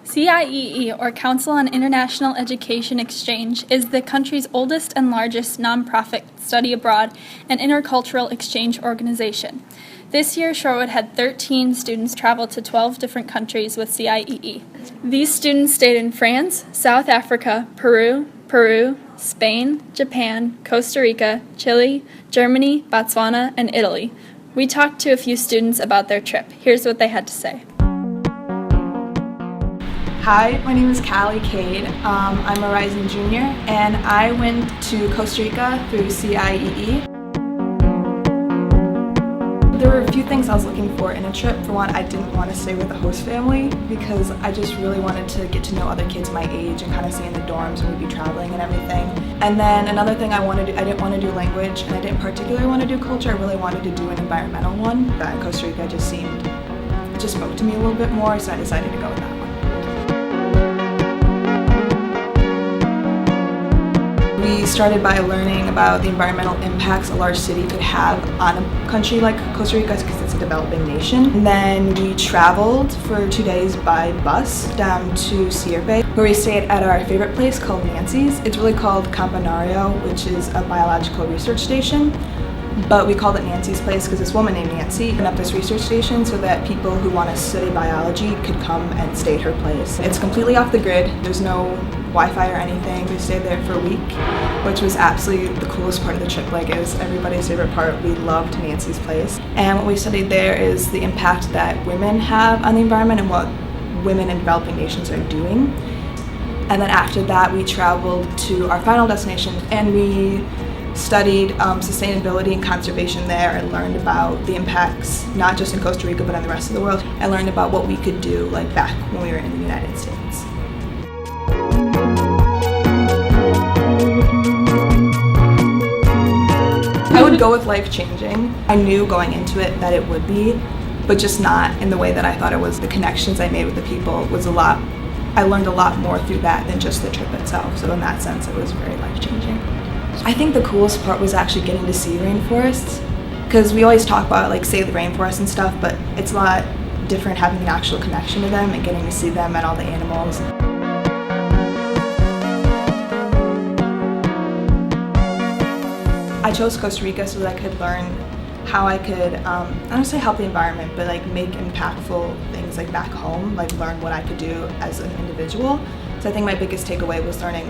CIEE, or Council on International Education Exchange, is the country's oldest and largest nonprofit study abroad and intercultural exchange organization. This year, Shorewood had 13 students travel to 12 different countries with CIEE. These students stayed in France, South Africa, Peru, Spain, Japan, Costa Rica, Chile, Germany, Botswana, and Italy. We talked to a few students about their trip. Here's what they had to say. Hi, my name is Callie, Cade. I'm a rising junior, and I went to Costa Rica through CIEE. There were a few things I was looking for in a trip. For one, I didn't want to stay with the host family because I just really wanted to get to know other kids my age and kind of stay in the dorms and we'd be traveling and everything. And then another thing I didn't want to do language, and I didn't particularly want to do culture. I really wanted to do an environmental one. That in Costa Rica just spoke to me a little bit more, so I decided to go with that one. We started by learning about the environmental impacts a large city could have on a country like Costa Rica because it's a developing nation. And then we traveled for 2 days by bus down to CIEE, where we stayed at our favorite place called Nancy's. It's really called Campanario, which is a biological research station. But we called it Nancy's place because this woman named Nancy opened up this research station so that people who want to study biology could come and stay at her place. It's completely off the grid. There's no Wi-Fi or anything. We stayed there for a week, which was absolutely the coolest part of the trip. Like, it was everybody's favorite part. We loved Nancy's place. And what we studied there is the impact that women have on the environment and what women in developing nations are doing. And then after that, we traveled to our final destination, and we studied sustainability and conservation there and learned about the impacts, not just in Costa Rica, but in the rest of the world. I learned about what we could do, like back when we were in the United States. I would go with life-changing. I knew going into it that it would be, but just not in the way that I thought it was. The connections I made with the people was I learned a lot more through that than just the trip itself. So in that sense, it was very life-changing. I think the coolest part was actually getting to see rainforests, because we always talk about like save the rainforest and stuff, but it's a lot different having an actual connection to them and getting to see them and all the animals. I chose Costa Rica so that I could learn how I could, I don't want to say help the environment, but like make impactful things like back home, like learn what I could do as an individual. So I think my biggest takeaway was learning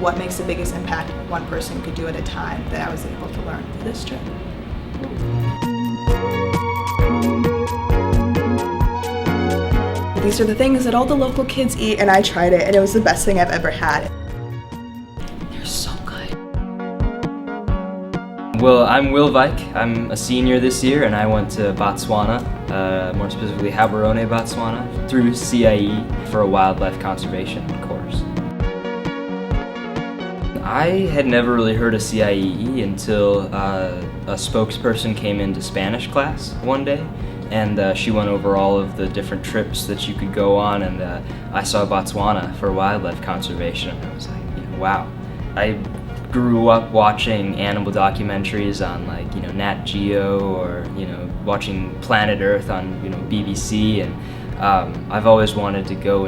what makes the biggest impact one person could do at a time that I was able to learn through this trip. These are the things that all the local kids eat, and I tried it, and it was the best thing I've ever had. They're so good. Well, I'm Vuyk. I'm a senior this year, and I went to Botswana, more specifically Gaborone, Botswana, through CIEE for a wildlife conservation course. I had never really heard of CIEE until a spokesperson came into Spanish class one day, and she went over all of the different trips that you could go on, and I saw Botswana for wildlife conservation, and I was like, wow. I grew up watching animal documentaries on Nat Geo, or watching Planet Earth on BBC, and I've always wanted to go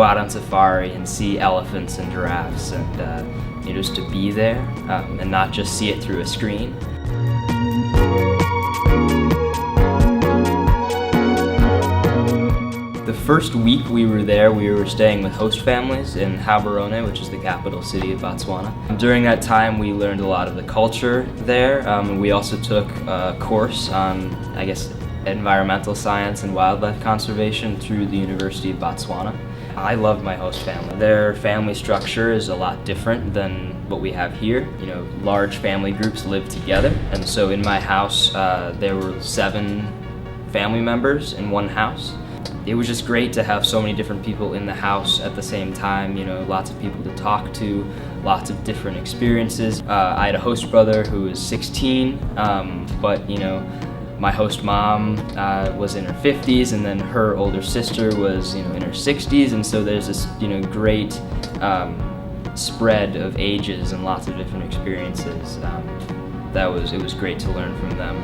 out on safari and see elephants and giraffes, and just to be there and not just see it through a screen. The first week we were there, we were staying with host families in Gaborone, which is the capital city of Botswana. During that time, we learned a lot of the culture there. We also took a course on, environmental science and wildlife conservation through the University of Botswana. I love my host family. Their family structure is a lot different than what we have here. Large family groups live together, and so in my house there were 7 family members in one house. It was just great to have so many different people in the house at the same time, lots of people to talk to, lots of different experiences. I had a host brother who was 16, but my host mom was in her 50s, and then her older sister was in her 60s, and so there's this great spread of ages and lots of different experiences. It was great to learn from them.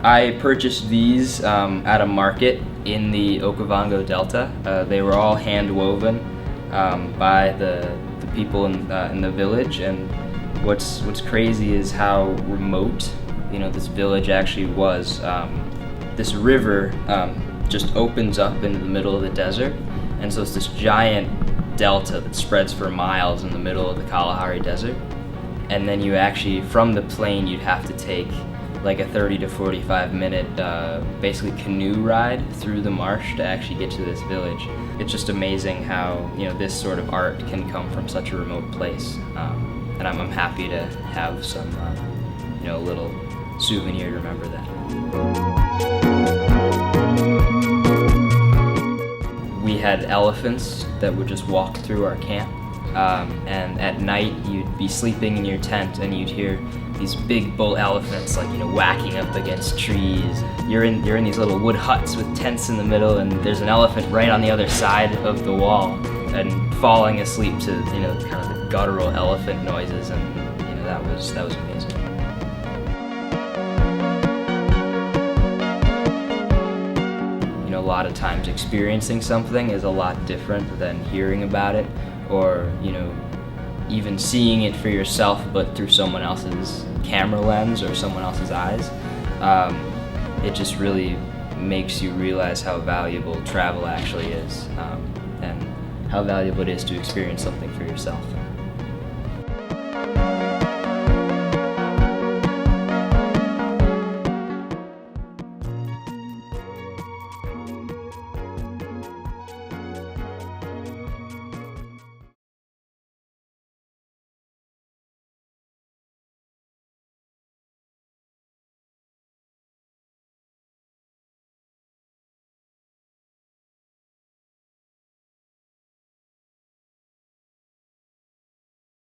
I purchased these at a market in the Okavango Delta. They were all hand woven by the people in the village, and what's crazy is how remote this village actually was. This river just opens up into the middle of the desert, and so it's this giant delta that spreads for miles in the middle of the Kalahari Desert. And then you actually, from the plane, you'd have to take like a 30 to 45 minute basically canoe ride through the marsh to actually get to this village. It's just amazing how this sort of art can come from such a remote place, and I'm happy to have some little souvenir to remember that. We had elephants that would just walk through our camp, and at night you'd be sleeping in your tent and you'd hear these big bull elephants whacking up against trees. You're in these little wood huts with tents in the middle, and there's an elephant right on the other side of the wall and falling asleep to kind of the guttural elephant noises, and that was amazing. A lot of times experiencing something is a lot different than hearing about it, or even seeing it for yourself but through someone else's camera lens or someone else's eyes. It just really makes you realize how valuable travel actually is, and how valuable it is to experience something for yourself.